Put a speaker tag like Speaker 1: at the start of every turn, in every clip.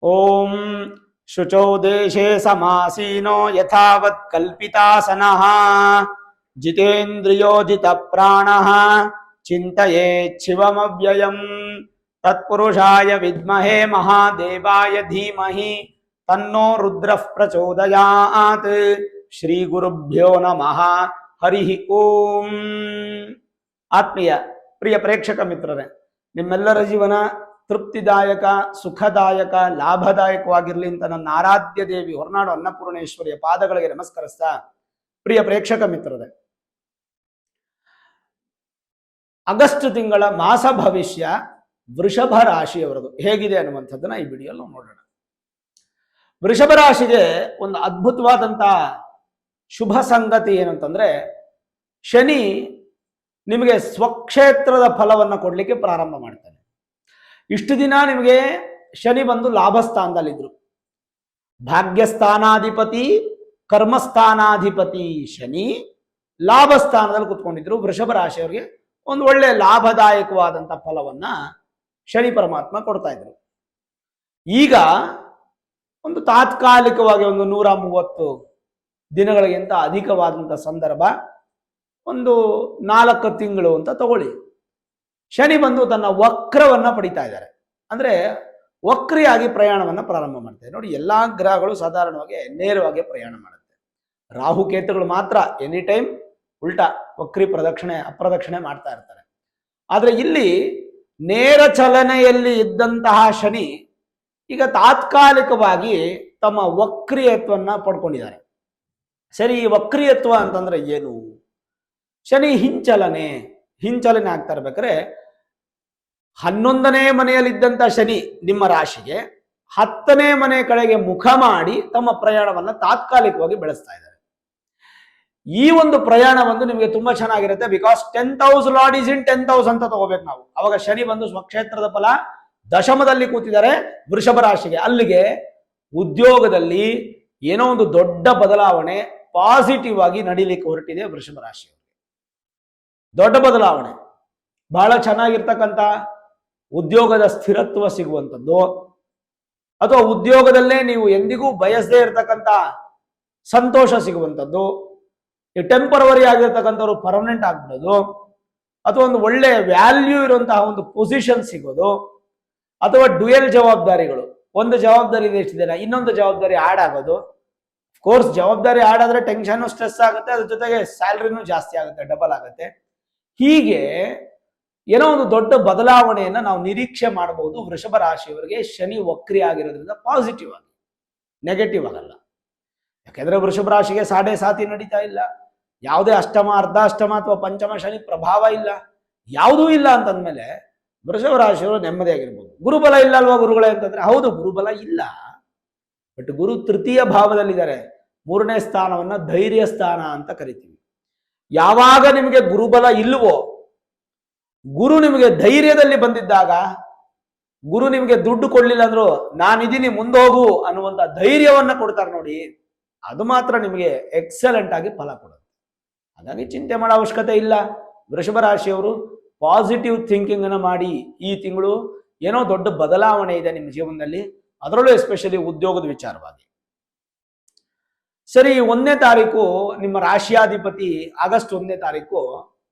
Speaker 1: ಓಂ ಶುಚೌ ದೇಶೇ ಸಮಾಸೀನೋ ಯಥಾವತ್ ಕಲ್ಪಿತಾಸನಃ ಜಿತೇಂದ್ರಿಯೋಜಿತ ಪ್ರಾಣಃ ಚಿಂತಯೇತ್ ಶಿವಮವ್ಯಯಂ ತತ್ಪುರುಷಾಯ ವಿದ್ಮಹೇ ಮಹಾದೇವಾಯ ಧೀಮಹಿ ತನ್ನೋ ರುದ್ರಃ ಪ್ರಚೋದಯಾತ್. ಶ್ರೀ ಗುರುಭ್ಯೋ ನಮಃ. ಹರಿ ಓಂ. ಆತ್ಮೀಯ ಪ್ರಿಯ ಪ್ರೇಕ್ಷಕ ಮಿತ್ರರೇ, ನಿಮ್ಮೆಲ್ಲರ ಜೀವನ ತೃಪ್ತಿದಾಯಕ, ಸುಖದಾಯಕ, ಲಾಭದಾಯಕವಾಗಿರಲಿ ಅಂತ ನನ್ನ ಆರಾಧ್ಯ ದೇವಿ ಹೊರನಾಡು ಅನ್ನಪೂರ್ಣೇಶ್ವರಿಯ ಪಾದಗಳಿಗೆ ನಮಸ್ಕರಿಸ್ತಾ, ಪ್ರಿಯ ಪ್ರೇಕ್ಷಕ ಮಿತ್ರರೇ, ಆಗಸ್ಟ್ ತಿಂಗಳ ಮಾಸ ಭವಿಷ್ಯ ವೃಷಭ ರಾಶಿಯವರದು ಹೇಗಿದೆ ಅನ್ನುವಂಥದ್ದನ್ನ ಈ ವಿಡಿಯೋಲ್ಲಿ ನೋಡೋಣ. ವೃಷಭ ರಾಶಿಗೆ ಒಂದು ಅದ್ಭುತವಾದಂತ ಶುಭ ಸಂಗತಿ ಏನಂತಂದ್ರೆ, ಶನಿ ನಿಮಗೆ ಸ್ವಕ್ಷೇತ್ರದ ಫಲವನ್ನು ಕೊಡ್ಲಿಕ್ಕೆ ಪ್ರಾರಂಭ ಮಾಡ್ತಾನೆ. ಇಷ್ಟು ದಿನ ನಿಮಗೆ ಶನಿ ಬಂದು ಲಾಭಸ್ಥಾನದಲ್ಲಿದ್ರು. ಭಾಗ್ಯಸ್ಥಾನಾಧಿಪತಿ, ಕರ್ಮಸ್ಥಾನಾಧಿಪತಿ ಶನಿ ಲಾಭಸ್ಥಾನದಲ್ಲಿ ಕುತ್ಕೊಂಡಿದ್ರು. ವೃಷಭ ರಾಶಿಯವರಿಗೆ ಒಂದು ಒಳ್ಳೆ ಲಾಭದಾಯಕವಾದಂಥ ಫಲವನ್ನ ಶನಿ ಪರಮಾತ್ಮ ಕೊಡ್ತಾ ಇದ್ರು. ಈಗ ಒಂದು ತಾತ್ಕಾಲಿಕವಾಗಿ ಒಂದು 130 ದಿನಗಳಿಗಿಂತ ಅಧಿಕವಾದಂಥ ಸಂದರ್ಭ, ಒಂದು 4 ತಿಂಗಳು ಅಂತ ತಗೊಳ್ಳಿ, ಶನಿ ಬಂದು ತನ್ನ ವಕ್ರವನ್ನ ಪಡಿತಾ ಇದ್ದಾರೆ. ಅಂದ್ರೆ ವಕ್ರಿಯಾಗಿ ಪ್ರಯಾಣವನ್ನ ಪ್ರಾರಂಭ ಮಾಡ್ತಾರೆ. ನೋಡಿ, ಎಲ್ಲಾ ಗ್ರಹಗಳು ಸಾಧಾರಣವಾಗಿ ನೇರವಾಗಿ ಪ್ರಯಾಣ ಮಾಡುತ್ತೆ. ರಾಹುಕೇತುಗಳು ಮಾತ್ರ ಎನಿ ಟೈಮ್ ಉಲ್ಟಾ ವಕ್ರಿ ಪ್ರದಕ್ಷಿಣೆ ಅಪ್ರದಕ್ಷಿಣೆ ಮಾಡ್ತಾ ಇರ್ತಾರೆ. ಆದ್ರೆ ಇಲ್ಲಿ ನೇರ ಚಲನೆಯಲ್ಲಿ ಇದ್ದಂತಹ ಶನಿ ಈಗ ತಾತ್ಕಾಲಿಕವಾಗಿ ತಮ್ಮ ವಕ್ರಿಯತ್ವನ್ನ ಪಡ್ಕೊಂಡಿದ್ದಾರೆ. ಸರಿ, ಈ ವಕ್ರಿಯತ್ವ ಅಂತಂದ್ರೆ ಏನು? ಶನಿ ಹಿಂಚಲನೆ ಆಗ್ತಾ ಇರ್ಬೇಕಾದ್ರೆ 11ನೇ ಮನೆಯಲ್ಲಿದ್ದಂಥ ಶನಿ ನಿಮ್ಮ ರಾಶಿಗೆ 10ನೇ ಮನೆ ಕಡೆಗೆ ಮುಖ ಮಾಡಿ ತಮ್ಮ ಪ್ರಯಾಣವನ್ನ ತಾತ್ಕಾಲಿಕವಾಗಿ ಬೆಳೆಸ್ತಾ ಇದ್ದಾರೆ. ಈ ಒಂದು ಪ್ರಯಾಣ ಬಂದು ನಿಮಗೆ ತುಂಬಾ ಚೆನ್ನಾಗಿರುತ್ತೆ. Because 10th house lord is in 10th house ಅಂತ ತಗೋಬೇಕು ನಾವು. ಅವಾಗ ಶನಿ ಬಂದು ಸ್ವಕ್ಷೇತ್ರದ ಫಲ ದಶಮದಲ್ಲಿ ಕೂತಿದ್ದಾರೆ ವೃಷಭ ರಾಶಿಗೆ. ಅಲ್ಲಿಗೆ ಉದ್ಯೋಗದಲ್ಲಿ ಏನೋ ಒಂದು ದೊಡ್ಡ ಬದಲಾವಣೆ ಪಾಸಿಟಿವ್ ಆಗಿ ನಡೀಲಿಕ್ಕೆ ಹೊರಟಿದೆ ವೃಷಭ ರಾಶಿಯವರಿಗೆ. ದೊಡ್ಡ ಬದಲಾವಣೆ, ಬಹಳ ಚೆನ್ನಾಗಿರ್ತಕ್ಕಂಥ ಉದ್ಯೋಗದ ಸ್ಥಿರತ್ವ ಸಿಗುವಂಥದ್ದು, ಅಥವಾ ಉದ್ಯೋಗದಲ್ಲೇ ನೀವು ಎಂದಿಗೂ ಬಯಸದೇ ಇರತಕ್ಕಂಥ ಸಂತೋಷ ಸಿಗುವಂಥದ್ದು, ಟೆಂಪರವರಿ ಆಗಿರ್ತಕ್ಕಂಥವ್ರು ಪರ್ಮನೆಂಟ್ ಆಗ್ಬಿಡೋದು, ಅಥವಾ ಒಂದು ಒಳ್ಳೆ ವ್ಯಾಲ್ಯೂ ಇರುವಂತಹ ಒಂದು ಪೊಸಿಷನ್ ಸಿಗೋದು, ಅಥವಾ ಡ್ಯುಯಲ್ ಜವಾಬ್ದಾರಿಗಳು, ಒಂದು ಜವಾಬ್ದಾರಿ ಎಷ್ಟಿದೆ ಇನ್ನೊಂದು ಜವಾಬ್ದಾರಿ ಆಡ್ ಆಗೋದು. ಕೋರ್ಸ್ ಜವಾಬ್ದಾರಿ ಆಡ್ ಆದ್ರೆ ಟೆನ್ಷನ್ ಸ್ಟ್ರೆಸ್ ಆಗುತ್ತೆ, ಅದ್ರ ಜೊತೆಗೆ ಸ್ಯಾಲ್ರಿನೂ ಜಾಸ್ತಿ ಆಗುತ್ತೆ, ಡಬಲ್ ಆಗುತ್ತೆ. ಹೀಗೆ ಏನೋ ಒಂದು ದೊಡ್ಡ ಬದಲಾವಣೆಯನ್ನ ನಾವು ನಿರೀಕ್ಷೆ ಮಾಡಬಹುದು ವೃಷಭ ರಾಶಿಯವರಿಗೆ. ಶನಿ ವಕ್ರಿ ಆಗಿರೋದ್ರಿಂದ ಪಾಸಿಟಿವ್ ಆಗಿ, ನೆಗೆಟಿವ್ ಆಗಲ್ಲ. ಯಾಕೆಂದ್ರೆ ವೃಷಭ ರಾಶಿಗೆ 7.5 ನಡೀತಾ ಇಲ್ಲ, ಯಾವುದೇ ಅಷ್ಟಮ, ಅರ್ಧಾಷ್ಟಮ ಅಥವಾ ಪಂಚಮ ಶನಿ ಪ್ರಭಾವ ಇಲ್ಲ, ಯಾವುದೂ ಇಲ್ಲ ಅಂತಂದ್ಮೇಲೆ ವೃಷಭ ರಾಶಿಯವರು ನೆಮ್ಮದಿಯಾಗಿರ್ಬೋದು. ಗುರುಬಲ ಇಲ್ಲ ಅಲ್ವಾ ಗುರುಗಳೇ ಅಂತಂದ್ರೆ, ಹೌದು ಗುರುಬಲ ಇಲ್ಲ, ಬಟ್ ಗುರು ತೃತೀಯ ಭಾವದಲ್ಲಿದ್ದಾರೆ. 3ನೇ ಸ್ಥಾನವನ್ನ ಧೈರ್ಯ ಸ್ಥಾನ ಅಂತ ಕರಿತೀವಿ. ಯಾವಾಗ ನಿಮಗೆ ಗುರುಬಲ ಇಲ್ಲವೋ, ಗುರು ನಿಮಗೆ ಧೈರ್ಯದಲ್ಲಿ ಬಂದಿದ್ದಾಗ, ಗುರು ನಿಮಗೆ ದುಡ್ಡು ಕೊಡ್ಲಿಲ್ಲ ಅಂದ್ರು ನಾನಿದ್ದೀನಿ ಮುಂದೋಗು ಅನ್ನುವಂತ ಧೈರ್ಯವನ್ನ ಕೊಡ್ತಾರೆ ನೋಡಿ, ಅದು ಮಾತ್ರ ನಿಮಗೆ ಎಕ್ಸಲೆಂಟ್ ಆಗಿ ಫಲ ಕೊಡುತ್ತೆ. ಹಾಗಾಗಿ ಚಿಂತೆ ಮಾಡೋ ಅವಶ್ಯಕತೆ ಇಲ್ಲ. ವೃಷಭ ರಾಶಿಯವರು ಪಾಸಿಟಿವ್ ಥಿಂಕಿಂಗ್ ಅನ್ನ ಮಾಡಿ, ಈ ತಿಂಗಳು ಏನೋ ದೊಡ್ಡ ಬದಲಾವಣೆ ಇದೆ ನಿಮ್ಮ ಜೀವನದಲ್ಲಿ, ಅದರಲ್ಲೂ ಎಸ್ಪೆಷಲಿ ಉದ್ಯೋಗದ ವಿಚಾರವಾಗಿ. ಸರಿ, 1ನೇ ತಾರೀಕು ನಿಮ್ಮ ರಾಶಿಯಾಧಿಪತಿ ಆಗಸ್ಟ್ 1ನೇ ತಾರೀಕು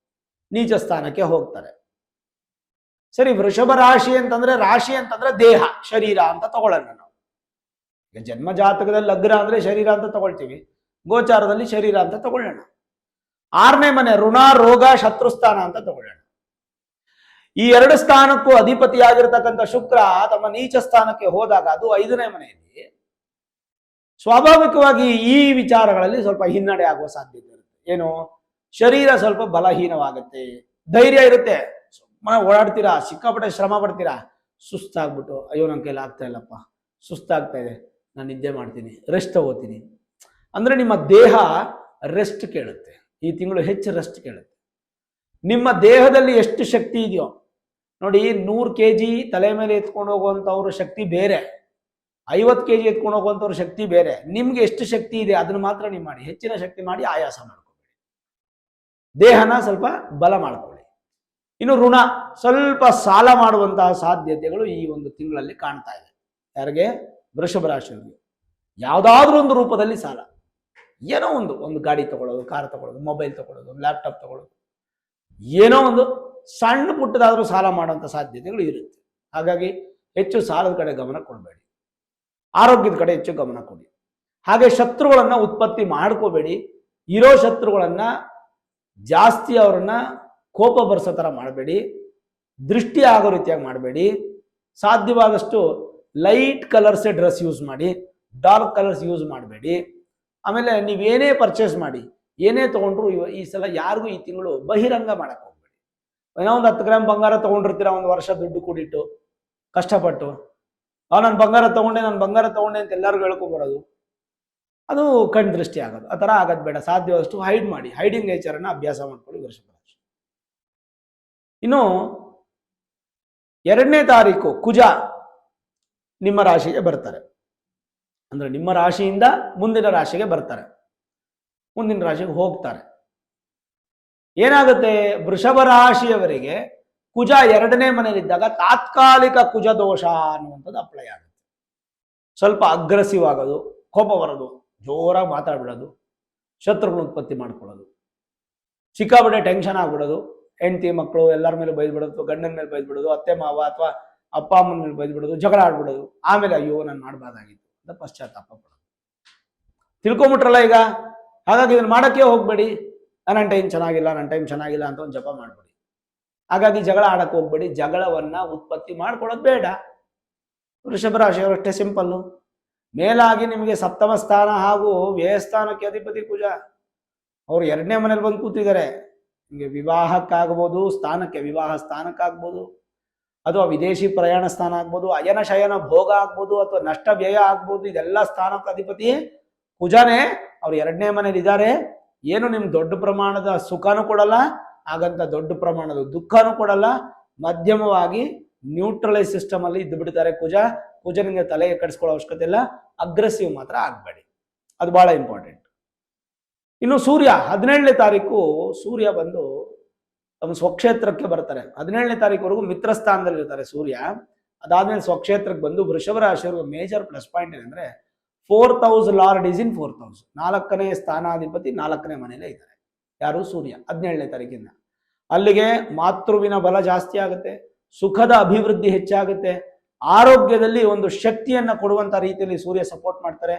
Speaker 1: ನೀಚ ಸ್ಥಾನಕ್ಕೆ ಹೋಗ್ತಾರೆ. ಸರಿ, ವೃಷಭ ರಾಶಿ ಅಂತಂದ್ರೆ ದೇಹ, ಶರೀರ ಅಂತ ತಗೊಳ್ಳೋಣ ನಾವು. ಈಗ ಜನ್ಮ ಜಾತಕದಲ್ಲಿ ಲಗ್ನ ಅಂದ್ರೆ ಶರೀರ ಅಂತ ತಗೊಳ್ತೀವಿ, ಗೋಚಾರದಲ್ಲಿ ಶರೀರ ಅಂತ ತಗೊಳ್ಳೋಣ. 6ನೇ ಮನೆ ಋಣ, ರೋಗ, ಶತ್ರುಸ್ಥಾನ ಅಂತ ತಗೊಳ್ಳೋಣ. ಈ 2 ಸ್ಥಾನಕ್ಕೂ ಅಧಿಪತಿಯಾಗಿರ್ತಕ್ಕಂಥ ಶುಕ್ರ ತಮ್ಮ ನೀಚ ಸ್ಥಾನಕ್ಕೆ ಹೋದಾಗ, ಅದು 5ನೇ ಮನೆಯಲ್ಲಿ, ಸ್ವಾಭಾವಿಕವಾಗಿ ಈ ವಿಚಾರಗಳಲ್ಲಿ ಸ್ವಲ್ಪ ಹಿನ್ನಡೆ ಆಗುವ ಸಾಧ್ಯತೆ ಇರುತ್ತೆ. ಏನು, ಶರೀರ ಸ್ವಲ್ಪ ಬಲಹೀನವಾಗುತ್ತೆ, ಧೈರ್ಯ ಇರುತ್ತೆ, ಸುಮ್ಮನೆ ಓಡಾಡ್ತೀರಾ, ಸಿಕ್ಕಾಪಟ್ಟೆ ಶ್ರಮ ಪಡ್ತೀರಾ, ಸುಸ್ತಾಗ್ಬಿಟ್ಟು ಅಯ್ಯೋ ನನ್ನ ಕೈಲಿ ಆಗ್ತಾ ಇಲ್ಲಪ್ಪ, ಸುಸ್ತಾಗ್ತಾ ಇದೆ, ನಾನು ನಿದ್ದೆ ಮಾಡ್ತೀನಿ, ರೆಸ್ಟ್ ತಗೋತೀನಿ ಅಂದ್ರೆ ನಿಮ್ಮ ದೇಹ ರೆಸ್ಟ್ ಕೇಳುತ್ತೆ. ಈ ತಿಂಗಳು ಹೆಚ್ಚು ರೆಸ್ಟ್ ಕೇಳುತ್ತೆ. ನಿಮ್ಮ ದೇಹದಲ್ಲಿ ಎಷ್ಟು ಶಕ್ತಿ ಇದೆಯೋ ನೋಡಿ, 100 kg ತಲೆ ಮೇಲೆ ಎತ್ಕೊಂಡು ಹೋಗುವಂಥವ್ರ ಶಕ್ತಿ ಬೇರೆ, 50 kg ಎತ್ಕೊಂಡು ಹೋಗುವಂಥವ್ರ ಶಕ್ತಿ ಬೇರೆ. ನಿಮ್ಗೆ ಎಷ್ಟು ಶಕ್ತಿ ಇದೆ ಅದನ್ನ ಮಾತ್ರ ನೀವು ಮಾಡಿ, ಹೆಚ್ಚಿನ ಶಕ್ತಿ ಮಾಡಿ ಆಯಾಸ ಮಾಡ್ಕೋಬೇಡಿ, ದೇಹನ ಸ್ವಲ್ಪ ಬಲ ಮಾಡ್ಕೊಳ್ಳಿ. ಇನ್ನು ಋಣ, ಸ್ವಲ್ಪ ಸಾಲ ಮಾಡುವಂತಹ ಸಾಧ್ಯತೆಗಳು ಈ ಒಂದು ತಿಂಗಳಲ್ಲಿ ಕಾಣ್ತಾ ಇದೆ. ಯಾರಿಗೆ? ವೃಷಭ ರಾಶಿಯವರಿಗೆ ಯಾವುದಾದ್ರೂ ಒಂದು ರೂಪದಲ್ಲಿ ಸಾಲ, ಏನೋ ಒಂದು ಗಾಡಿ ತಗೊಳ್ಳೋದು, ಕಾರ್ ತಗೊಳ್ಳೋದು, ಮೊಬೈಲ್ ತಗೊಳ್ಳೋದು, ಲ್ಯಾಪ್ಟಾಪ್ ತಗೊಳ್ಳೋದು, ಏನೋ ಒಂದು ಸಣ್ಣ ಪುಟ್ಟದಾದ್ರೂ ಸಾಲ ಮಾಡುವಂಥ ಸಾಧ್ಯತೆಗಳು ಇರುತ್ತೆ. ಹಾಗಾಗಿ ಹೆಚ್ಚು ಸಾಲದ ಕಡೆ ಗಮನ ಕೊಡಬೇಡಿ, ಆರೋಗ್ಯದ ಕಡೆ ಹೆಚ್ಚು ಗಮನ ಕೊಡಿ. ಹಾಗೆ ಶತ್ರುಗಳನ್ನ ಉತ್ಪತ್ತಿ ಮಾಡ್ಕೋಬೇಡಿ. ಇರೋ ಶತ್ರುಗಳನ್ನ ಜಾಸ್ತಿ ಅವ್ರನ್ನ ಕೋಪ ಬರೆಸೋ ಥರ ಮಾಡಬೇಡಿ, ದೃಷ್ಟಿ ಆಗೋ ರೀತಿಯಾಗಿ ಮಾಡಬೇಡಿ. ಸಾಧ್ಯವಾದಷ್ಟು ಲೈಟ್ ಕಲರ್ಸೇ ಡ್ರೆಸ್ ಯೂಸ್ ಮಾಡಿ, ಡಾರ್ಕ್ ಕಲರ್ಸ್ ಯೂಸ್ ಮಾಡಬೇಡಿ. ಆಮೇಲೆ ನೀವೇನೇ ಪರ್ಚೇಸ್ ಮಾಡಿ, ಏನೇ ತೊಗೊಂಡ್ರು ಈ ಸಲ ಯಾರಿಗೂ ಈ ತಿಂಗಳು ಬಹಿರಂಗ ಮಾಡಕ್ಕೆ ಹೋಗ್ಬೇಡಿ. ಏನೋ ಒಂದು 10 ಗ್ರಾಮ್ ಬಂಗಾರ ತೊಗೊಂಡಿರ್ತೀರ, ಒಂದು ವರ್ಷ ದುಡ್ಡು ಕೂಡಿಟ್ಟು ಕಷ್ಟಪಟ್ಟು, ನಾನು ಬಂಗಾರ ತೊಗೊಂಡೆ ಅಂತ ಎಲ್ಲರಿಗೂ ಹೇಳ್ಕೊಂಬರೋದು, ಅದು ಕಣ್ ದೃಷ್ಟಿ ಆಗೋದು. ಆ ಥರ ಆಗೋದು ಬೇಡ. ಸಾಧ್ಯವಾದಷ್ಟು ಹೈಡ್ ಮಾಡಿ, ಹೈಡಿಂಗ್ ನೇಚರನ್ನು ಅಭ್ಯಾಸ ಮಾಡ್ಕೊಳ್ಳಿ ವೃಷಭ ರಾಶಿ. ಇನ್ನು 2ನೇ ತಾರೀಕು ಕುಜ ನಿಮ್ಮ ರಾಶಿಗೆ ಬರ್ತಾರೆ. ಅಂದ್ರೆ ನಿಮ್ಮ ರಾಶಿಯಿಂದ ಮುಂದಿನ ರಾಶಿಗೆ ಬರ್ತಾರೆ, ಮುಂದಿನ ರಾಶಿಗೆ ಹೋಗ್ತಾರೆ. ಏನಾಗುತ್ತೆ, ವೃಷಭ ರಾಶಿಯವರಿಗೆ ಕುಜ 2ನೇ ಮನೆಯಲ್ಲಿದ್ದಾಗ ತಾತ್ಕಾಲಿಕ ಕುಜ ದೋಷ ಅನ್ನುವಂಥದ್ದು ಅಪ್ಲೈ ಆಗುತ್ತೆ. ಸ್ವಲ್ಪ ಅಗ್ರೆಸಿವ್ ಆಗೋದು, ಕೋಪ ಬರೋದು, ಜೋರಾಗಿ ಮಾತಾಡ್ಬಿಡೋದು, ಶತ್ರುಗಳು ಉತ್ಪತ್ತಿ ಮಾಡ್ಕೊಳ್ಳೋದು, ಸಿಕ್ಕಾಪಟ್ಟೆ ಟೆನ್ಷನ್ ಆಗ್ಬಿಡೋದು, ಹೆಂಡತಿ ಮಕ್ಕಳು ಎಲ್ಲರ ಮೇಲೆ ಬೈದ್ಬಿಡೋದು, ಗಂಡನ ಮೇಲೆ ಬೈದ್ಬಿಡೋದು, ಅತ್ತೆ ಮಾವ ಅಥವಾ ಅಪ್ಪ ಅಮ್ಮನ ಮೇಲೆ ಬೈದ್ಬಿಡೋದು, ಜಗಳ ಆಡ್ಬಿಡೋದು. ಆಮೇಲೆ ಅಯ್ಯೋ ನಾನು ಮಾಡಬಾರ್ದಾಗಿತ್ತು ಅಂತ ಪಶ್ಚಾತ್ತಾಪ ಪಡೋದು. ತಿಳ್ಕೊಂಬಿಟ್ರಲ್ಲ ಈಗ. ಹಾಗಾಗಿ ಇದನ್ನು ಮಾಡೋಕ್ಕೆ ಹೋಗ್ಬೇಡಿ. ನನ್ನ ಟೈಮ್ ಚೆನ್ನಾಗಿಲ್ಲ ಅಂತ ಒಂದು ಜಪ ಮಾಡ್ಬೇಡಿ. ಹಾಗಾಗಿ ಜಗಳ ಆಡಕ್ಕೆ ಹೋಗ್ಬೇಡಿ, ಜಗಳವನ್ನ ಉತ್ಪತ್ತಿ ಮಾಡ್ಕೊಳ್ಳೋದು ಬೇಡ. ವೃಷಭ ರಾಶಿಯವರಷ್ಟೇ ಸಿಂಪಲ್ಲು. ಮೇಲಾಗಿ ನಿಮಗೆ ಸಪ್ತಮ ಸ್ಥಾನ ಹಾಗೂ ವ್ಯಯಸ್ಥಾನಕ್ಕೆ ಅಧಿಪತಿ ಕುಜ, ಅವರು 2ನೇ ಮನೇಲಿ ಬಂದು ಕೂತಿದ್ದಾರೆ. ನಿಮಗೆ ವಿವಾಹಕ್ಕಾಗ್ಬೋದು, ವಿವಾಹ ಸ್ಥಾನಕ್ಕಾಗ್ಬೋದು, ಅಥವಾ ವಿದೇಶಿ ಪ್ರಯಾಣ ಸ್ಥಾನ ಆಗ್ಬೋದು, ಅಯನ ಶಯನ ಭೋಗ ಆಗ್ಬೋದು, ಅಥವಾ ನಷ್ಟ ವ್ಯಯ ಆಗ್ಬೋದು. ಇದೆಲ್ಲ ಸ್ಥಾನಕ್ಕೆ ಅಧಿಪತಿ ಕುಜನೇ. ಅವ್ರು 2ನೇ ಮನೇಲಿ ಇದ್ದಾರೆ. ಏನು ನಿಮ್ಗೆ ದೊಡ್ಡ ಪ್ರಮಾಣದ ಸುಖನೂ ಕೊಡಲ್ಲ, ಹಾಗಂತ ದೊಡ್ಡ ಪ್ರಮಾಣದ ದುಃಖನೂ ಕೊಡಲ್ಲ. ಮಧ್ಯಮವಾಗಿ ನ್ಯೂಟ್ರಲೈಸ್ ಸಿಸ್ಟಮ್ ಅಲ್ಲಿ ಇದ್ದು ಬಿಡ್ತಾರೆ ಕುಜನಿಂದ ತಲೆಗೆ ಕಡಿಸ್ಕೊಳ್ಳೋ ಅವಶ್ಯಕತೆ ಇಲ್ಲ. ಅಗ್ರೆಸಿವ್ ಮಾತ್ರ ಆಗಬೇಡಿ, ಅದು ಬಹಳ ಇಂಪಾರ್ಟೆಂಟ್. ಇನ್ನು ಸೂರ್ಯ 17ನೇ ತಾರೀಕು ಸೂರ್ಯ ಬಂದು ತಮ್ಮ ಸ್ವಕ್ಷೇತ್ರಕ್ಕೆ ಬರ್ತಾರೆ. 17ನೇ ತಾರೀಕುವರೆಗೂ ಮಿತ್ರ ಸ್ಥಾನದಲ್ಲಿ ಇರ್ತಾರೆ ಸೂರ್ಯ. ಅದಾದ್ಮೇಲೆ ಸ್ವಕ್ಷೇತ್ರಕ್ಕೆ ಬಂದು ವೃಷಭ ರಾಶಿಯವರಿಗೆ ಮೇಜರ್ ಪ್ಲಸ್ ಪಾಯಿಂಟ್ ಏನಂದ್ರೆ 4000 ಲಾರ್ಡ್ ಈಸ್ ಇನ್ 4000. 4ನೇ ಸ್ಥಾನಾಧಿಪತಿ 4ನೇ ಮನೆಯಲ್ಲೇ ಇದ್ದಾರೆ. ಯಾರು? ಸೂರ್ಯ. 17ನೇ ತಾರೀಕಿಂದ ಅಲ್ಲಿಗೆ ಮಾತೃವಿನ ಬಲ ಜಾಸ್ತಿ ಆಗುತ್ತೆ, ಸುಖದ ಅಭಿವೃದ್ಧಿ ಹೆಚ್ಚಾಗುತ್ತೆ, ಆರೋಗ್ಯದಲ್ಲಿ ಒಂದು ಶಕ್ತಿಯನ್ನ ಕೊಡುವಂತ ರೀತಿಯಲ್ಲಿ ಸೂರ್ಯ ಸಪೋರ್ಟ್ ಮಾಡ್ತಾರೆ.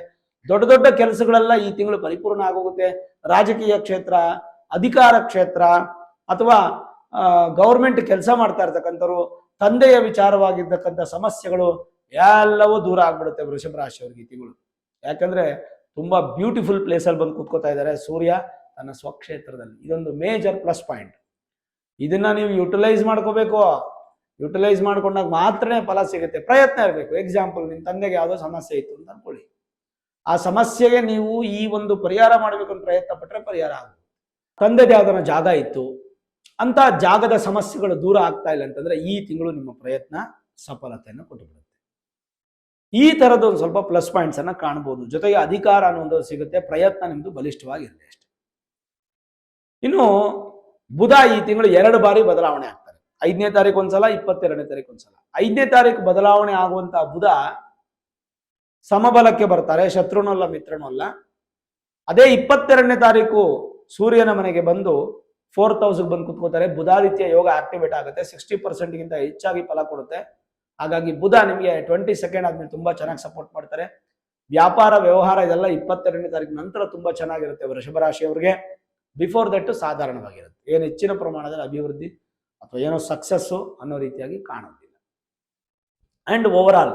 Speaker 1: ದೊಡ್ಡ ದೊಡ್ಡ ಕೆಲಸಗಳೆಲ್ಲ ಈ ತಿಂಗಳು ಪರಿಪೂರ್ಣ ಆಗೋಗುತ್ತೆ. ರಾಜಕೀಯ ಕ್ಷೇತ್ರ, ಅಧಿಕಾರ ಕ್ಷೇತ್ರ, ಅಥವಾ ಗೌರ್ಮೆಂಟ್ ಕೆಲಸ ಮಾಡ್ತಾ ಇರ್ತಕ್ಕಂಥವ್ರು, ತಂದೆಯ ವಿಚಾರವಾಗಿರ್ತಕ್ಕಂಥ ಸಮಸ್ಯೆಗಳು ಎಲ್ಲವೂ ದೂರ ಆಗ್ಬಿಡುತ್ತೆ ವೃಷಭ ರಾಶಿಯವರಿಗೆ ಈ ತಿಂಗಳು. ಯಾಕಂದ್ರೆ ತುಂಬಾ ಬ್ಯೂಟಿಫುಲ್ ಪ್ಲೇಸ್ ಅಲ್ಲಿ ಬಂದು ಕೂತ್ಕೋತಾ ಇದ್ದಾರೆ ಸೂರ್ಯ ತನ್ನ ಸ್ವಕ್ಷೇತ್ರದಲ್ಲಿ. ಇದೊಂದು ಮೇಜರ್ ಪ್ಲಸ್ ಪಾಯಿಂಟ್. ಇದನ್ನ ನೀವು ಯುಟಿಲೈಸ್ ಮಾಡ್ಕೋಬೇಕು. ಯುಟಿಲೈಸ್ ಮಾಡ್ಕೊಂಡಾಗ ಮಾತ್ರನೇ ಫಲ ಸಿಗುತ್ತೆ. ಪ್ರಯತ್ನ ಇರಬೇಕು. ಎಕ್ಸಾಂಪಲ್, ನಿಮ್ಮ ತಂದೆಗೆ ಯಾವುದೋ ಸಮಸ್ಯೆ ಇತ್ತು ಅಂತ ಅನ್ಕೊಳ್ಳಿ. ಆ ಸಮಸ್ಯೆಗೆ ನೀವು ಈ ಒಂದು ಪರಿಹಾರ ಮಾಡಬೇಕು ಅಂತ ಪ್ರಯತ್ನ ಪಟ್ಟರೆ ಪರಿಹಾರ ಆಗುತ್ತೆ. ತಂದೆಗೆ ಯಾವ್ದಾರ ಜಾಗ ಇತ್ತು, ಅಂತ ಜಾಗದ ಸಮಸ್ಯೆಗಳು ದೂರ ಆಗ್ತಾ ಇಲ್ಲ ಅಂತಂದ್ರೆ ಈ ತಿಂಗಳು ನಿಮ್ಮ ಪ್ರಯತ್ನ ಸಫಲತೆಯನ್ನು ಕೊಟ್ಟುಬಿಡುತ್ತೆ. ಈ ತರದ ಒಂದು ಸ್ವಲ್ಪ ಪ್ಲಸ್ ಪಾಯಿಂಟ್ಸ್ ಅನ್ನ ಕಾಣಬಹುದು. ಜೊತೆಗೆ ಅಧಿಕಾರ ಅನ್ನೋದು ಸಿಗುತ್ತೆ. ಪ್ರಯತ್ನ ನಿಮ್ದು ಬಲಿಷ್ಠವಾಗಿರುತ್ತೆ ಅಷ್ಟೇ. ಇನ್ನು ಬುಧ ಈ ತಿಂಗಳು 2 ಬಾರಿ ಬದಲಾವಣೆ ಆಗ್ತಾರೆ. 5ನೇ ತಾರೀಕು ಒಂದ್ಸಲ, 22ನೇ ತಾರೀಕು ಒಂದ್ಸಲ. 5ನೇ ತಾರೀಕು ಬದಲಾವಣೆ ಆಗುವಂತಹ ಬುಧ ಸಮಬಲಕ್ಕೆ ಬರ್ತಾರೆ, ಶತ್ರುನೂ ಅಲ್ಲ ಮಿತ್ರನೂ ಅಲ್ಲ. ಅದೇ 22ನೇ ತಾರೀಕು ಸೂರ್ಯನ ಮನೆಗೆ ಬಂದು 4000 ಬಂದು ಕುತ್ಕೋತಾರೆ. ಬುಧಾದಿತ್ಯ ಯೋಗ ಆಕ್ಟಿವೇಟ್ ಆಗುತ್ತೆ. 60% ಗಿಂತ ಹೆಚ್ಚಾಗಿ ಫಲ ಕೊಡುತ್ತೆ. ಹಾಗಾಗಿ ಬುಧ ನಿಮಗೆ 22nd ಆದ್ಮೇಲೆ ತುಂಬಾ ಚೆನ್ನಾಗಿ ಸಪೋರ್ಟ್ ಮಾಡ್ತಾರೆ. ವ್ಯಾಪಾರ ವ್ಯವಹಾರ ಇದೆಲ್ಲ 22ನೇ ತಾರೀಕು ನಂತರ ತುಂಬಾ ಚೆನ್ನಾಗಿರುತ್ತೆ ವೃಷಭ ರಾಶಿಯವರಿಗೆ. ಬಿಫೋರ್ ದಟ್ ಸಾಧಾರಣವಾಗಿರುತ್ತೆ. ಏನು ಹೆಚ್ಚಿನ ಪ್ರಮಾಣದಲ್ಲಿ ಅಭಿವೃದ್ಧಿ ಅಥವಾ ಏನೋ ಸಕ್ಸಸ್ಸು ಅನ್ನೋ ರೀತಿಯಾಗಿ ಕಾಣೋದಿಲ್ಲ. And over all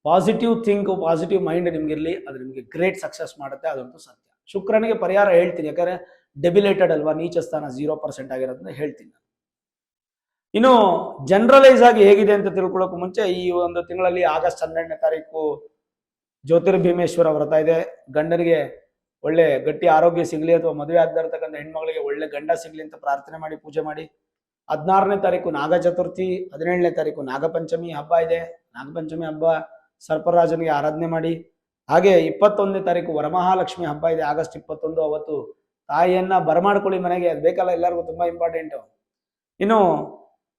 Speaker 1: positive think, positive mind ನಿಮ್ಗಿರ್ಲಿ, ಅದು ನಿಮಗೆ ಗ್ರೇಟ್ ಸಕ್ಸಸ್ ಮಾಡುತ್ತೆ, ಅದಂತೂ ಸತ್ಯ. ಶುಕ್ರನಿಗೆ ಪರಿಹಾರ ಹೇಳ್ತೀನಿ, ಯಾಕಂದ್ರೆ ಡೆಬಿಲೇಟೆಡ್ ಅಲ್ವಾ, ನೀಚ ಸ್ಥಾನ 0% ಆಗಿರೋದನ್ನ ಹೇಳ್ತೀನಿ. ಇನ್ನು ಜನರಲೈಸ್ ಆಗಿ ಹೇಗಿದೆ ಅಂತ ತಿಳ್ಕೊಳ್ಳೋಕೆ ಮುಂಚೆ ಈ ಒಂದು ತಿಂಗಳಲ್ಲಿ ಆಗಸ್ಟ್ 12ನೇ ತಾರೀಕು ಜ್ಯೋತಿರ್ಭೀಮೇಶ್ವರ ವ್ರತ ಇದೆ. ಗಂಡನಿಗೆ ಒಳ್ಳೆ ಗಟ್ಟಿ ಆರೋಗ್ಯ ಸಿಗ್ಲಿ, ಅಥವಾ ಮದುವೆ ಆಗದ ಇರ್ತಕ್ಕಂಥ ಹೆಣ್ಮಗಳಿಗೆ ಒಳ್ಳೆ ಗಂಡ ಸಿಗ್ಲಿ ಅಂತ ಪ್ರಾರ್ಥನೆ ಮಾಡಿ ಪೂಜೆ ಮಾಡಿ. 16ನೇ ತಾರೀಕು ನಾಗ ಚತುರ್ಥಿ, 17ನೇ ತಾರೀಕು ನಾಗಪಂಚಮಿ ಹಬ್ಬ ಇದೆ. ನಾಗಪಂಚಮಿ ಹಬ್ಬ ಸರ್ಪರಾಜನಿಗೆ ಆರಾಧನೆ ಮಾಡಿ. ಹಾಗೆ 21ನೇ ತಾರೀಕು ವರಮಹಾಲಕ್ಷ್ಮಿ ಹಬ್ಬ ಇದೆ, ಆಗಸ್ಟ್ 21. ಅವತ್ತು ತಾಯಿಯನ್ನ ಬರಮಾಡ್ಕೊಳ್ಳಿ ಮನೆಗೆ, ಅದು ಬೇಕಲ್ಲ ಎಲ್ಲರಿಗೂ, ತುಂಬಾ ಇಂಪಾರ್ಟೆಂಟ್. ಇನ್ನು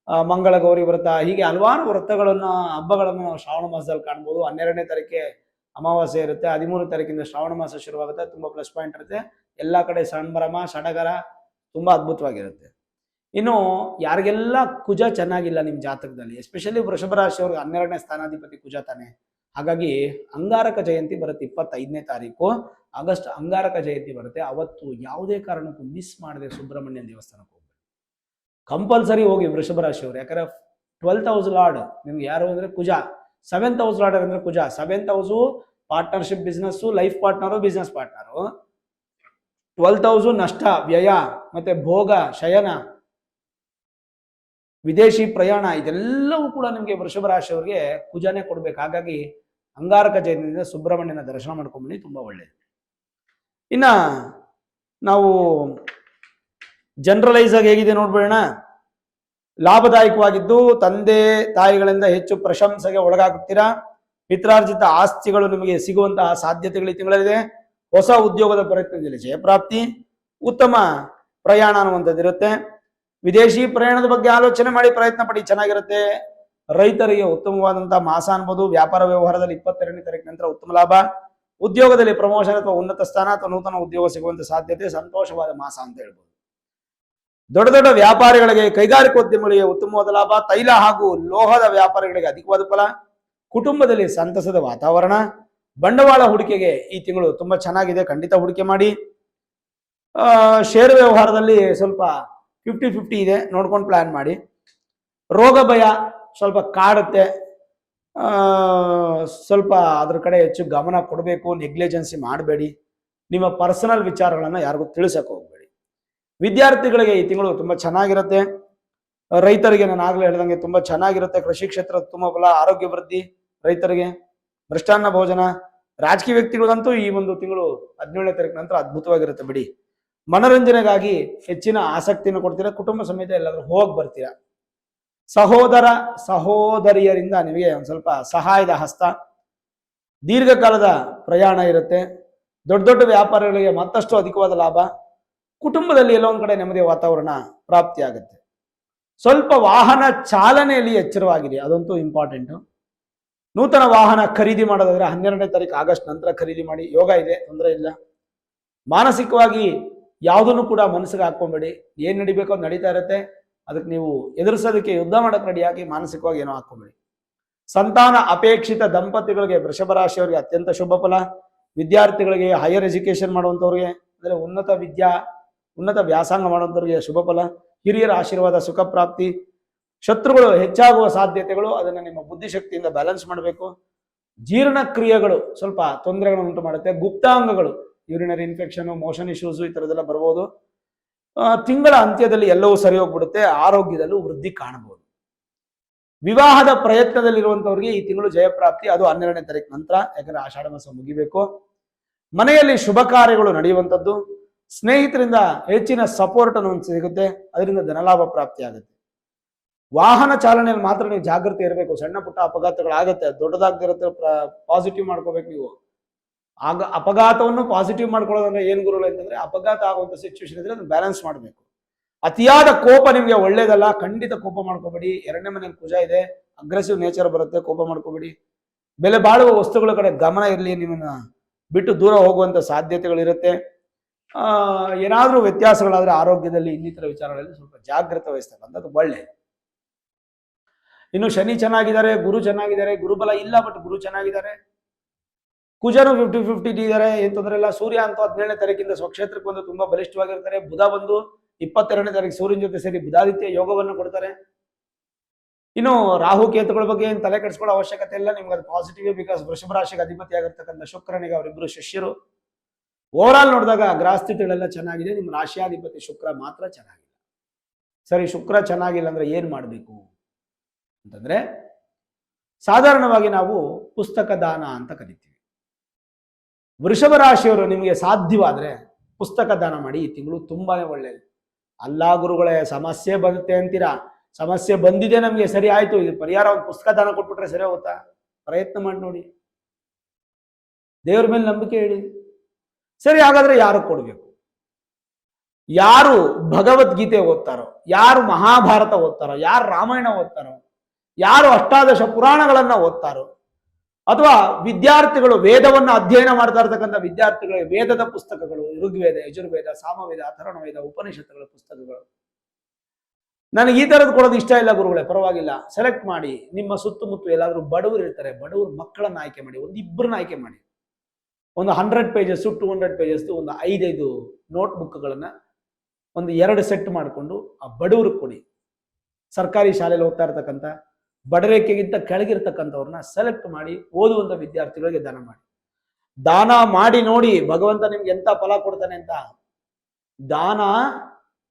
Speaker 1: ಮಂಗಳ ಗೌರಿ ವ್ರತ, ಹೀಗೆ ಹಲವಾರು ವ್ರತಗಳನ್ನ ಹಬ್ಬಗಳನ್ನು ನಾವು ಶ್ರಾವಣ ಮಾಸದಲ್ಲಿ ಕಾಣ್ಬೋದು. 12ನೇ ತಾರೀಕಿಗೆ ಅಮಾವಾಸ್ಯೆ ಇರುತ್ತೆ, 13 ತಾರೀಕಿಂದ ಶ್ರಾವಣ ಮಾಸ ಶುರುವಾಗುತ್ತೆ. ತುಂಬಾ ಪ್ಲಸ್ ಪಾಯಿಂಟ್ ಇರುತ್ತೆ. ಎಲ್ಲಾ ಕಡೆ ಸಂಭ್ರಮ ಸಡಗರ, ತುಂಬಾ ಅದ್ಭುತವಾಗಿರುತ್ತೆ. ಇನ್ನು ಯಾರಿಗೆಲ್ಲ ಕುಜ ಚೆನ್ನಾಗಿಲ್ಲ ನಿಮ್ಮ ಜಾತಕದಲ್ಲಿ, ಎಸ್ಪೆಷಲಿ ವೃಷಭ ರಾಶಿಯವ್ರಿಗೆ 12ನೇ ಸ್ಥಾನಾಧಿಪತಿ ಕುಜ ತಾನೆ. ಹಾಗಾಗಿ ಅಂಗಾರಕ ಜಯಂತಿ ಬರುತ್ತೆ 25ನೇ ತಾರೀಕು ಆಗಸ್ಟ್, ಅಂಗಾರಕ ಜಯಂತಿ ಬರುತ್ತೆ. ಅವತ್ತು ಯಾವುದೇ ಕಾರಣಕ್ಕೂ ಮಿಸ್ ಮಾಡದೆ ಸುಬ್ರಹ್ಮಣ್ಯ ದೇವಸ್ಥಾನಕ್ಕೆ ಹೋಗ್ಬೇಕು, ಕಂಪಲ್ಸರಿ ಹೋಗಿ ವೃಷಭ ರಾಶಿಯವರು. ಯಾಕಂದ್ರೆ 12th ಹೌಸ್ ಲಾರ್ಡ್ ನಿಮ್ಗೆ ಯಾರು ಅಂದ್ರೆ ಕುಜ, 7th ಹೌಸ್ ಲಾರ್ಡ್ ಅಂದ್ರೆ ಕುಜ. 7th house partnership business, life partner, business partner. 12th house ನಷ್ಟ, ವ್ಯಯ, ಮತ್ತೆ ಭೋಗ, ಶಯನ, ವಿದೇಶಿ ಪ್ರಯಾಣ, ಇದೆಲ್ಲವೂ ಕೂಡ ನಿಮಗೆ ವೃಷಭ ರಾಶಿಯವರಿಗೆ ಕುಜನೇ ಕೊಡ್ಬೇಕು. ಹಾಗಾಗಿ ಅಂಗಾರಕ ಜಯಂತಿಯಿಂದ ಸುಬ್ರಹ್ಮಣ್ಯನ ದರ್ಶನ ಮಾಡ್ಕೊಂಡ್ಬನ್ನಿ, ತುಂಬಾ ಒಳ್ಳೆಯದು. ಇನ್ನ ನಾವು ಜನರಲೈಸ್ ಆಗಿ ಹೇಗಿದೆ ನೋಡ್ಬೇಡ. ಲಾಭದಾಯಕವಾಗಿದ್ದು ತಂದೆ ತಾಯಿಗಳಿಂದ ಹೆಚ್ಚು ಪ್ರಶಂಸೆಗೆ ಒಳಗಾಗುತ್ತೀರಾ. ಪಿತ್ರಾರ್ಜಿತ ಆಸ್ತಿಗಳು ನಿಮಗೆ ಸಿಗುವಂತಹ ಸಾಧ್ಯತೆಗಳು ಈ ತಿಂಗಳಿದೆ. ಹೊಸ ಉದ್ಯೋಗದ ಪ್ರಯತ್ನದಲ್ಲಿ ಜಯಪ್ರಾಪ್ತಿ, ಉತ್ತಮ ಪ್ರಯಾಣ ಅನ್ನುವಂಥದ್ದು ಇರುತ್ತೆ. ವಿದೇಶಿ ಪ್ರಯಾಣದ ಬಗ್ಗೆ ಆಲೋಚನೆ ಮಾಡಿ ಪ್ರಯತ್ನ ಪಡಿ, ಚೆನ್ನಾಗಿರುತ್ತೆ. ರೈತರಿಗೆ ಉತ್ತಮವಾದಂತಹ ಮಾಸ ಅನ್ಬೋದು. ವ್ಯಾಪಾರ ವ್ಯವಹಾರದಲ್ಲಿ 22ನೇ ತಾರೀಕು ನಂತರ ಉತ್ತಮ ಲಾಭ. ಉದ್ಯೋಗದಲ್ಲಿ ಪ್ರಮೋಷನ್ ಅಥವಾ ಉನ್ನತ ಸ್ಥಾನ ಅಥವಾ ನೂತನ ಉದ್ಯೋಗ ಸಿಗುವಂತ ಸಾಧ್ಯತೆ, ಸಂತೋಷವಾದ ಮಾಸ ಅಂತ ಹೇಳ್ಬೋದು. ದೊಡ್ಡ ದೊಡ್ಡ ವ್ಯಾಪಾರಿಗಳಿಗೆ, ಕೈಗಾರಿಕೋದ್ಯಮಿಗಳಿಗೆ ಉತ್ತಮವಾದ ಲಾಭ. ತೈಲ ಹಾಗೂ ಲೋಹದ ವ್ಯಾಪಾರಿಗಳಿಗೆ ಅಧಿಕವಾದ ಫಲ. ಕುಟುಂಬದಲ್ಲಿ ಸಂತಸದ ವಾತಾವರಣ. ಬಂಡವಾಳ ಹೂಡಿಕೆಗೆ ಈ ತಿಂಗಳು ತುಂಬಾ ಚೆನ್ನಾಗಿದೆ, ಖಂಡಿತ ಹೂಡಿಕೆ ಮಾಡಿ. ಷೇರು ವ್ಯವಹಾರದಲ್ಲಿ ಸ್ವಲ್ಪ 50-50 ಇದೆ, ನೋಡ್ಕೊಂಡು ಪ್ಲಾನ್ ಮಾಡಿ. ರೋಗ ಭಯ ಸ್ವಲ್ಪ ಕಾಡುತ್ತೆ, ಸ್ವಲ್ಪ ಅದ್ರ ಕಡೆ ಹೆಚ್ಚು ಗಮನ ಕೊಡಬೇಕು. ನೆಗ್ಲಿಜೆನ್ಸಿ ಮಾಡಬೇಡಿ. ನಿಮ್ಮ ಪರ್ಸನಲ್ ವಿಚಾರಗಳನ್ನು ಯಾರಿಗೂ ತಿಳಿಸಕ್ಕೆ ಹೋಗಬೇಡಿ. ವಿದ್ಯಾರ್ಥಿಗಳಿಗೆ ಈ ತಿಂಗಳು ತುಂಬಾ ಚೆನ್ನಾಗಿರುತ್ತೆ. ರೈತರಿಗೆ ನಾನು ಆಗ್ಲೇ ಹೇಳ್ದಂಗೆ ತುಂಬಾ ಚೆನ್ನಾಗಿರುತ್ತೆ. ಕೃಷಿ ಕ್ಷೇತ್ರ ತುಂಬ ಫಲ, ಆರೋಗ್ಯ ವೃದ್ಧಿ ರೈತರಿಗೆ, ಮೃಷ್ಟಾನ್ನ ಭೋಜನ. ರಾಜಕೀಯ ವ್ಯಕ್ತಿಗಳಿಗಂತೂ ಈ ಒಂದು ತಿಂಗಳು 17ನೇ ತಾರೀಕು ನಂತರ ಅದ್ಭುತವಾಗಿರುತ್ತೆ ಬಿಡಿ. ಮನೋರಂಜನೆಗಾಗಿ ಹೆಚ್ಚಿನ ಆಸಕ್ತಿಯನ್ನು ಕೊಡ್ತೀರಾ. ಕುಟುಂಬ ಸಮೇತ ಎಲ್ಲಾದ್ರೂ ಹೋಗಿ ಬರ್ತೀರಾ. ಸಹೋದರ ಸಹೋದರಿಯರಿಂದ ನಿಮಗೆ ಒಂದು ಸ್ವಲ್ಪ ಸಹಾಯದ ಹಸ್ತ. ದೀರ್ಘಕಾಲದ ಪ್ರಯಾಣ ಇರುತ್ತೆ. ದೊಡ್ಡ ದೊಡ್ಡ ವ್ಯಾಪಾರಗಳಿಗೆ ಮತ್ತಷ್ಟು ಅಧಿಕವಾದ ಲಾಭ. ಕುಟುಂಬದಲ್ಲಿ ಎಲ್ಲೋ ಒಂದ್ ಕಡೆ ನೆಮ್ಮದಿಯ ವಾತಾವರಣ ಪ್ರಾಪ್ತಿಯಾಗುತ್ತೆ. ಸ್ವಲ್ಪ ವಾಹನ ಚಾಲನೆಯಲ್ಲಿ ಎಚ್ಚರವಾಗಿರಿ, ಅದಂತೂ ಇಂಪಾರ್ಟೆಂಟು. ನೂತನ ವಾಹನ ಖರೀದಿ ಮಾಡೋದಾದ್ರೆ 12ನೇ ತಾರೀಕು ಆಗಸ್ಟ್ ನಂತರ ಖರೀದಿ ಮಾಡಿ, ಯೋಗ ಇದೆ, ತೊಂದರೆ ಇಲ್ಲ. ಮಾನಸಿಕವಾಗಿ ಯಾವುದನ್ನು ಕೂಡ ಮನಸ್ಸಿಗೆ ಹಾಕೊಂಬೇಡಿ. ಏನ್ ನಡಿಬೇಕೋ ಅದು ನಡೀತಾ ಇರುತ್ತೆ. ಅದಕ್ಕೆ ನೀವು ಎದುರಿಸೋದಕ್ಕೆ, ಯುದ್ಧ ಮಾಡಕ್ಕೆ ರೆಡಿಯಾಗಿ ಮಾನಸಿಕವಾಗಿ ಏನೋ ಹಾಕೊಂಬೇಡಿ. ಸಂತಾನ ಅಪೇಕ್ಷಿತ ದಂಪತಿಗಳಿಗೆ, ವೃಷಭ ರಾಶಿಯವರಿಗೆ ಅತ್ಯಂತ ಶುಭ ಫಲ. ವಿದ್ಯಾರ್ಥಿಗಳಿಗೆ, ಹೈಯರ್ ಎಜುಕೇಶನ್ ಮಾಡುವಂಥವ್ರಿಗೆ, ಅಂದರೆ ಉನ್ನತ ವ್ಯಾಸಂಗ ಮಾಡುವಂಥವ್ರಿಗೆ ಶುಭ ಫಲ. ಹಿರಿಯರ ಆಶೀರ್ವಾದ, ಸುಖ ಪ್ರಾಪ್ತಿ. ಶತ್ರುಗಳು ಹೆಚ್ಚಾಗುವ ಸಾಧ್ಯತೆಗಳು, ಅದನ್ನು ನಿಮ್ಮ ಬುದ್ಧಿಶಕ್ತಿಯಿಂದ ಬ್ಯಾಲೆನ್ಸ್ ಮಾಡಬೇಕು. ಜೀರ್ಣಕ್ರಿಯೆಗಳು ಸ್ವಲ್ಪ ತೊಂದರೆಗಳನ್ನು ಉಂಟು ಮಾಡುತ್ತೆ. ಗುಪ್ತಾಂಗಗಳು, ಯೂರಿನರಿ ಇನ್ಫೆಕ್ಷನ್, ಮೋಷನ್ ಇಶ್ಯೂಸ್, ಈ ಥರದ್ದೆಲ್ಲ ಬರ್ಬೋದು. ತಿಂಗಳ ಅಂತ್ಯದಲ್ಲಿ ಎಲ್ಲವೂ ಸರಿ ಹೋಗ್ಬಿಡುತ್ತೆ. ಆರೋಗ್ಯದಲ್ಲೂ ವೃದ್ಧಿ ಕಾಣಬಹುದು. ವಿವಾಹದ ಪ್ರಯತ್ನದಲ್ಲಿರುವಂಥವ್ರಿಗೆ ಈ ತಿಂಗಳು ಜಯಪ್ರಾಪ್ತಿ, ಅದು 12ನೇ ತಾರೀಕು ನಂತರ, ಯಾಕಂದ್ರೆ ಆಷಾಢ ಮಾಸ ಮುಗಿಬೇಕು. ಮನೆಯಲ್ಲಿ ಶುಭ ಕಾರ್ಯಗಳು ನಡೆಯುವಂಥದ್ದು. ಸ್ನೇಹಿತರಿಂದ ಹೆಚ್ಚಿನ ಸಪೋರ್ಟ್ ಅನ್ನು ಸಿಗುತ್ತೆ, ಅದರಿಂದ ಧನಲಾಭ ಪ್ರಾಪ್ತಿ ಆಗುತ್ತೆ. ವಾಹನ ಚಾಲನೆಯಲ್ಲಿ ಮಾತ್ರ ನೀವು ಜಾಗೃತಿ ಇರಬೇಕು. ಸಣ್ಣ ಪುಟ್ಟ ಅಪಘಾತಗಳಾಗುತ್ತೆ, ದೊಡ್ಡದಾಗದಿರುತ್ತೆ. ಪಾಸಿಟಿವ್ ಮಾಡ್ಕೋಬೇಕು ನೀವು. ಆಗ ಅಪಘಾತವನ್ನು ಪಾಸಿಟಿವ್ ಮಾಡ್ಕೊಳ್ಳೋದಂದ್ರೆ ಏನ್ ಗುರುಗಳು ಅಂತಂದ್ರೆ, ಅಪಘಾತ ಆಗುವಂತ ಸಿಚುವೇಶನ್ ಇದ್ರೆ ಅದನ್ನ ಬ್ಯಾಲೆನ್ಸ್ ಮಾಡಬೇಕು. ಅತಿಯಾದ ಕೋಪ ನಿಮ್ಗೆ ಒಳ್ಳೇದಲ್ಲ, ಖಂಡಿತ ಕೋಪ ಮಾಡ್ಕೋಬೇಡಿ. 2ನೇ ಮನೆಯಲ್ಲಿ ಕುಜ ಇದೆ, ಅಗ್ರೆಸಿವ್ ನೇಚರ್ ಬರುತ್ತೆ, ಕೋಪ ಮಾಡ್ಕೋಬೇಡಿ. ಬೆಲೆ ಬಾಳುವ ವಸ್ತುಗಳ ಕಡೆ ಗಮನ ಇರಲಿ. ನಿಮ್ಮನ್ನ ಬಿಟ್ಟು ದೂರ ಹೋಗುವಂತ ಸಾಧ್ಯತೆಗಳಿರುತ್ತೆ. ಏನಾದ್ರೂ ವ್ಯತ್ಯಾಸಗಳಾದ್ರೆ ಆರೋಗ್ಯದಲ್ಲಿ, ಇನ್ನಿತರ ವಿಚಾರಗಳಲ್ಲಿ ಸ್ವಲ್ಪ ಜಾಗೃತೆ ವಹಿಸ್ತಕ್ಕಂಥದ್ದು ಒಳ್ಳೆಯದು. ಇನ್ನು ಶನಿ ಚೆನ್ನಾಗಿದ್ದಾರೆ, ಗುರು ಚೆನ್ನಾಗಿದ್ದಾರೆ. ಗುರುಬಲ ಇಲ್ಲ, ಬಟ್ ಗುರು ಚೆನ್ನಾಗಿದ್ದಾರೆ. ಕುಜನು 50-50 ಇದ್ದಾರೆ, ಏನ್ ತೊಂದರೆ ಇಲ್ಲ. ಸೂರ್ಯ ಅಂತೂ 17ನೇ ತಾರೀಕಿಂದ ಸ್ವಕ್ಷೇತ್ರಕ್ಕೆ ಬಂದು ತುಂಬಾ ಬಲಿಷ್ಠವಾಗಿರ್ತಾರೆ. ಬುಧ ಬಂದು 22ನೇ ತಾರೀಕು ಸೂರ್ಯನ ಜೊತೆ ಸೇರಿ ಬುಧಾದಿತ್ಯ ಯೋಗವನ್ನು ಕೊಡ್ತಾರೆ. ಇನ್ನು ರಾಹು ಕೇತುಗಳ ಬಗ್ಗೆ ಏನು ತಲೆ ಕೆಡಿಸ್ಕೊಳ್ಳೋ ಅವಶ್ಯಕತೆ ಇಲ್ಲ, ನಿಮ್ಗೆ ಅದು ಪಾಸಿಟಿವ್. ಬಿಕಾಸ್ ವೃಷಭ ರಾಶಿಗೆ ಅಧಿಪತಿ ಆಗಿರ್ತಕ್ಕಂಥ ಶುಕ್ರನಿಗೆ ಅವರಿಬ್ಬರು ಶಿಷ್ಯರು. ಓವರ್ ಆಲ್ ನೋಡಿದಾಗ ಗ್ರಹಸ್ಥಿತಿಗಳೆಲ್ಲ ಚೆನ್ನಾಗಿದೆ. ನಿಮ್ಮ ರಾಶಿಯಾಧಿಪತಿ ಶುಕ್ರ ಮಾತ್ರ ಚೆನ್ನಾಗಿಲ್ಲ. ಸರಿ, ಶುಕ್ರ ಚೆನ್ನಾಗಿಲ್ಲ ಅಂದ್ರೆ ಏನ್ ಮಾಡಬೇಕು ಅಂತಂದ್ರೆ, ಸಾಧಾರಣವಾಗಿ ನಾವು ಪುಸ್ತಕ ದಾನ ಅಂತ ಕರಿತೀವಿ. ವೃಷಭ ರಾಶಿಯವರು ನಿಮಗೆ ಸಾಧ್ಯವಾದ್ರೆ ಪುಸ್ತಕ ದಾನ ಮಾಡಿ. ಈ ತಿಂಗಳು ತುಂಬಾನೇ ಒಳ್ಳೆಯದು. ಅಲ್ಲಾ ಗುರುಗಳೇ, ಸಮಸ್ಯೆ ಬರುತ್ತೆ ಅಂತೀರಾ. ಸಮಸ್ಯೆ ಬಂದಿದೆ ನಮ್ಗೆ, ಸರಿ ಆಯ್ತು, ಇದು ಪರಿಹಾರ, ಒಂದು ಪುಸ್ತಕ ದಾನ ಕೊಟ್ಬಿಟ್ರೆ ಸರಿ ಹೋಗುತ್ತಾ? ಪ್ರಯತ್ನ ಮಾಡಿ ನೋಡಿ, ದೇವ್ರ ಮೇಲೆ ನಂಬಿಕೆ ಇಡಿ. ಸರಿ, ಹಾಗಾದ್ರೆ ಯಾರು ಕೊಡ್ಬೇಕು? ಯಾರು ಭಗವದ್ಗೀತೆ ಓದ್ತಾರೋ, ಯಾರು ಮಹಾಭಾರತ ಓದ್ತಾರೋ, ಯಾರು ರಾಮಾಯಣ ಓದ್ತಾರೋ, ಯಾರು ಅಷ್ಟಾದಶ ಪುರಾಣಗಳನ್ನ ಓದ್ತಾರೋ, ಅಥವಾ ವಿದ್ಯಾರ್ಥಿಗಳು ವೇದವನ್ನ ಅಧ್ಯಯನ ಮಾಡ್ತಾ ಇರ್ತಕ್ಕಂಥ ವಿದ್ಯಾರ್ಥಿಗಳಿಗೆ ವೇದದ ಪುಸ್ತಕಗಳು, ಋಗ್ವೇದ, ಯಜುರ್ವೇದ, ಸಾಮವೇದ, ಅಥರ್ವಣವೇದ, ಉಪನಿಷತ್ತುಗಳ ಪುಸ್ತಕಗಳು, ನನಗೆ ಈ ತರದ್ ಕೊಡೋದು ಇಷ್ಟ ಇಲ್ಲ ಗುರುಗಳೇ, ಪರವಾಗಿಲ್ಲ, ಸೆಲೆಕ್ಟ್ ಮಾಡಿ. ನಿಮ್ಮ ಸುತ್ತಮುತ್ತ ಎಲ್ಲಾದ್ರೂ ಬಡವರು ಇರ್ತಾರೆ, ಬಡವರು ಮಕ್ಕಳನ್ನ ಆಯ್ಕೆ ಮಾಡಿ, ಒಂದು ಇಬ್ಬರನ್ನ ಆಯ್ಕೆ ಮಾಡಿ. ಒಂದು 100 ಪೇಜಸ್ 200 ಪೇಜಸ್ ಒಂದು 5 ನೋಟ್ ಬುಕ್ಗಳನ್ನ ಒಂದು 2 ಸೆಟ್ ಮಾಡಿಕೊಂಡು ಆ ಬಡವ್ರಿಗೆ ಕೊಡಿ. ಸರ್ಕಾರಿ ಶಾಲೆಯಲ್ಲಿ ಓದ್ತಾ ಇರ್ತಕ್ಕಂಥ ಬಡರೇಖೆಗಿಂತ ಕೆಳಗಿರ್ತಕ್ಕಂಥವ್ರನ್ನ ಸೆಲೆಕ್ಟ್ ಮಾಡಿ ಓದುವಂತ ವಿದ್ಯಾರ್ಥಿಗಳಿಗೆ ದಾನ ಮಾಡಿ. ದಾನ ಮಾಡಿ ನೋಡಿ ಭಗವಂತ ನಿಮ್ಗೆ ಎಂತ ಫಲ ಕೊಡ್ತಾನೆ ಅಂತ. ದಾನ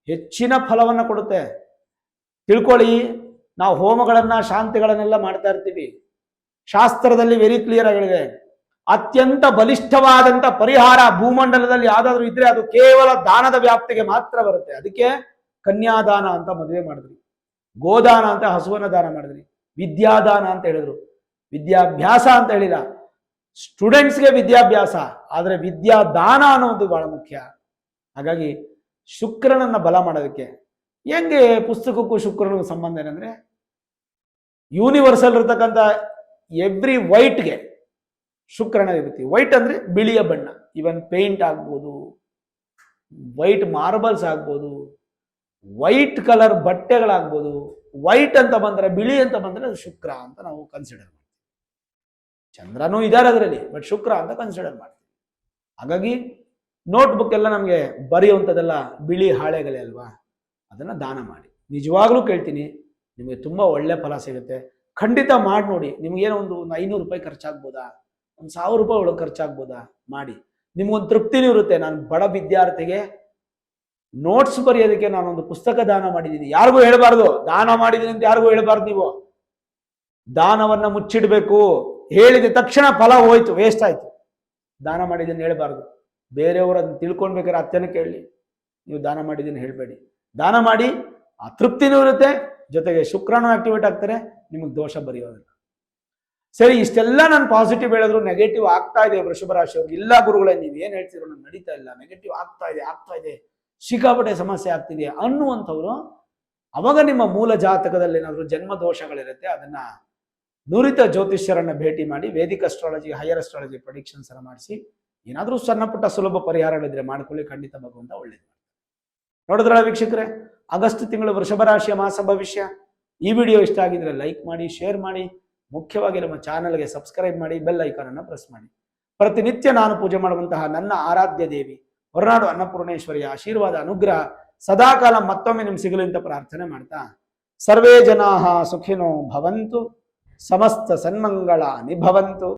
Speaker 1: ಹೆಚ್ಚಿನ ಫಲವನ್ನ ಕೊಡುತ್ತೆ. ತಿಳ್ಕೊಳ್ಳಿ, ನಾವು ಹೋಮಗಳನ್ನ ಶಾಂತಿಗಳನ್ನೆಲ್ಲ ಮಾಡ್ತಾ ಇರ್ತೀವಿ. ಶಾಸ್ತ್ರದಲ್ಲಿ ವೆರಿ ಕ್ಲಿಯರ್ ಆಗಿದೆ, ಅತ್ಯಂತ ಬಲಿಷ್ಠವಾದಂತ ಪರಿಹಾರ ಭೂಮಂಡಲದಲ್ಲಿ ಯಾವ್ದಾದ್ರು ಇದ್ರೆ ಅದು ಕೇವಲ ದಾನದ ವ್ಯಾಪ್ತಿಗೆ ಮಾತ್ರ ಬರುತ್ತೆ. ಅದಕ್ಕೆ ಕನ್ಯಾದಾನ ಅಂತ ಮದುವೆ ಮಾಡಿದ್ರಿ, ಗೋದಾನ ಅಂತ ಹಸುವನ್ನ ದಾನ ಮಾಡಿದ್ರಿ, ವಿದ್ಯಾದಾನ ಅಂತ ಹೇಳಿದ್ರು. ವಿದ್ಯಾಭ್ಯಾಸ ಅಂತ ಹೇಳಿಲ್ಲ, ಸ್ಟೂಡೆಂಟ್ಸ್ಗೆ ವಿದ್ಯಾಭ್ಯಾಸ, ಆದ್ರೆ ವಿದ್ಯಾದಾನ ಅನ್ನೋದು ಬಹಳ ಮುಖ್ಯ. ಹಾಗಾಗಿ ಶುಕ್ರನನ್ನ ಬಲ ಮಾಡೋದಕ್ಕೆ ಹೆಂಗೆ ಪುಸ್ತಕಕ್ಕೂ ಶುಕ್ರನಿಗೂ ಸಂಬಂಧ ಏನಂದ್ರೆ, ಯೂನಿವರ್ಸಲ್ ಇರ್ತಕ್ಕಂಥ ಎವ್ರಿ ವೈಟ್ಗೆ ಶುಕ್ರನ ಇರುತ್ತೆ. ವೈಟ್ ಅಂದ್ರೆ ಬಿಳಿಯ ಬಣ್ಣ, ಇವನ್ ಪೇಂಟ್ ಆಗ್ಬೋದು, ವೈಟ್ ಮಾರ್ಬಲ್ಸ್ ಆಗ್ಬೋದು, ವೈಟ್ ಕಲರ್ ಬಟ್ಟೆಗಳಾಗ್ಬೋದು. ವೈಟ್ ಅಂತ ಬಂದ್ರೆ, ಬಿಳಿ ಅಂತ ಬಂದ್ರೆ ಅದು ಶುಕ್ರ ಅಂತ ನಾವು ಕನ್ಸಿಡರ್ ಮಾಡ್ತೀವಿ. ಚಂದ್ರನೂ ಇದ್ದಾರೆ ಅದರಲ್ಲಿ, ಬಟ್ ಶುಕ್ರ ಅಂತ ಕನ್ಸಿಡರ್ ಮಾಡ್ತೀವಿ. ಹಾಗಾಗಿ ನೋಟ್ ಬುಕ್ ಎಲ್ಲ ನಮಗೆ ಬರೆಯುವಂಥದ್ದೆಲ್ಲ ಬಿಳಿ ಹಾಳೆಗಳೇ ಅಲ್ವಾ, ಅದನ್ನ ದಾನ ಮಾಡಿ. ನಿಜವಾಗ್ಲೂ ಕೇಳ್ತೀನಿ, ನಿಮಗೆ ತುಂಬಾ ಒಳ್ಳೆ ಫಲ ಸಿಗುತ್ತೆ. ಖಂಡಿತ ಮಾಡಿ ನೋಡಿ. ನಿಮ್ಗೇನೋ ಒಂದು 500 ರೂಪಾಯಿ ಖರ್ಚಾಗ್ಬೋದಾ, ಒಂದು 1000 ರೂಪಾಯಿ ಒಳಗೆ ಖರ್ಚಾಗ್ಬೋದಾ, ಮಾಡಿ. ನಿಮ್ಗೊಂದು ತೃಪ್ತಿನೂ ಇರುತ್ತೆ. ನಾನು ಬಡ ವಿದ್ಯಾರ್ಥಿಗೆ ನೋಟ್ಸ್ ಬರೆಯೋದಕ್ಕೆ ನಾನೊಂದು ಪುಸ್ತಕ ದಾನ ಮಾಡಿದ್ದೀನಿ, ಯಾರಿಗೂ ಹೇಳಬಾರ್ದು. ದಾನ ಮಾಡಿದ್ದೀನಿ ಅಂತ ಯಾರಿಗೂ ಹೇಳಬಾರ್ದು. ನೀವು ದಾನವನ್ನ ಮುಚ್ಚಿಡ್ಬೇಕು. ಹೇಳಿದ ತಕ್ಷಣ ಫಲ ಹೋಯ್ತು, ವೇಸ್ಟ್ ಆಯ್ತು. ದಾನ ಮಾಡಿದ್ದೀನಿ ಹೇಳಬಾರ್ದು. ಬೇರೆಯವರು ಅದನ್ನ ತಿಳ್ಕೊಳ್ಬೇಕಾದ್ರೆ ಅತ್ಯನ ಕೇಳಲಿ, ನೀವು ದಾನ ಮಾಡಿದ್ದೀನಿ ಹೇಳಬೇಡಿ. ದಾನ ಮಾಡಿ, ಆ ತೃಪ್ತಿನೂ ಇರುತ್ತೆ, ಜೊತೆಗೆ ಶುಕ್ರನೂ ಆಕ್ಟಿವೇಟ್ ಆಗ್ತಾರೆ, ನಿಮಗೆ ದೋಷ ಬರೆಯೋದಿಲ್ಲ. ಸರಿ, ಇಷ್ಟೆಲ್ಲ ನಾನು ಪಾಸಿಟಿವ್ ಹೇಳಿದ್ರು ನೆಗೆಟಿವ್ ಆಗ್ತಾ ಇದೆ ವೃಷಭ ರಾಶಿಯವ್ರಿಗೆ. ಇಲ್ಲ ಗುರುಗಳೇ, ನೀವು ಏನ್ ಹೇಳ್ತೀರೋ ನಾನು ನಡೀತಾ ಇಲ್ಲ, ನೆಗೆಟಿವ್ ಆಗ್ತಾ ಇದೆ, ಸಿಕ್ಕಾಪಟ್ಟೆ ಸಮಸ್ಯೆ ಆಗ್ತಿದೆ ಅನ್ನುವಂಥವ್ರು, ಅವಾಗ ನಿಮ್ಮ ಮೂಲ ಜಾತಕದಲ್ಲಿ ಏನಾದ್ರು ಜನ್ಮ ದೋಷಗಳಿರುತ್ತೆ, ಅದನ್ನ ನುರಿತ ಜ್ಯೋತಿಷ್ಯರನ್ನ ಭೇಟಿ ಮಾಡಿ, Vedic astrology, higher astrology predictions ಅನ್ನ ಮಾಡಿಸಿ, ಏನಾದ್ರೂ ಸಣ್ಣ ಪುಟ್ಟ ಸುಲಭ ಪರಿಹಾರಗಳಿದ್ರೆ ಮಾಡ್ಕೊಳ್ಳಿ. ಖಂಡಿತ ಭಗವಂತ ಒಳ್ಳೇದು. ನೋಡಿದ್ರಲ್ಲ ವೀಕ್ಷಕರೇ, ಆಗಸ್ಟ್ ತಿಂಗಳು ವೃಷಭ ರಾಶಿಯ ಮಾಸ ಭವಿಷ್ಯ. ಈ ವಿಡಿಯೋ ಇಷ್ಟ ಆಗಿದ್ರೆ ಲೈಕ್ ಮಾಡಿ, ಶೇರ್ ಮಾಡಿ, ಮುಖ್ಯವಾಗಿ ನಮ್ಮ ಚಾನಲ್ಗೆ ಸಬ್ಸ್ಕ್ರೈಬ್ ಮಾಡಿ, ಬೆಲ್ ಐಕಾನ್ ಅನ್ನು ಪ್ರೆಸ್ ಮಾಡಿ. ಪ್ರತಿನಿತ್ಯ ನಾನು ಪೂಜೆ ಮಾಡುವಂತಹ ನನ್ನ ಆರಾಧ್ಯ ದೇವಿ ಹೊರನಾಡು ಅನ್ನಪೂರ್ಣೇಶ್ವರಿಯ ಆಶೀರ್ವಾದ, ಅನುಗ್ರಹ ಸದಾಕಾಲ ಮತ್ತೊಮ್ಮೆ ನಿಮ್ಗೆ ಸಿಗಲಿ ಅಂತ ಪ್ರಾರ್ಥನೆ ಮಾಡ್ತಾ, ಸರ್ವೇ ಜನಾಃ ಸುಖಿನೋ ಭವಂತು, ಸಮಸ್ತ ಸನ್ಮಂಗಳಾನಿ ಭವಂತು.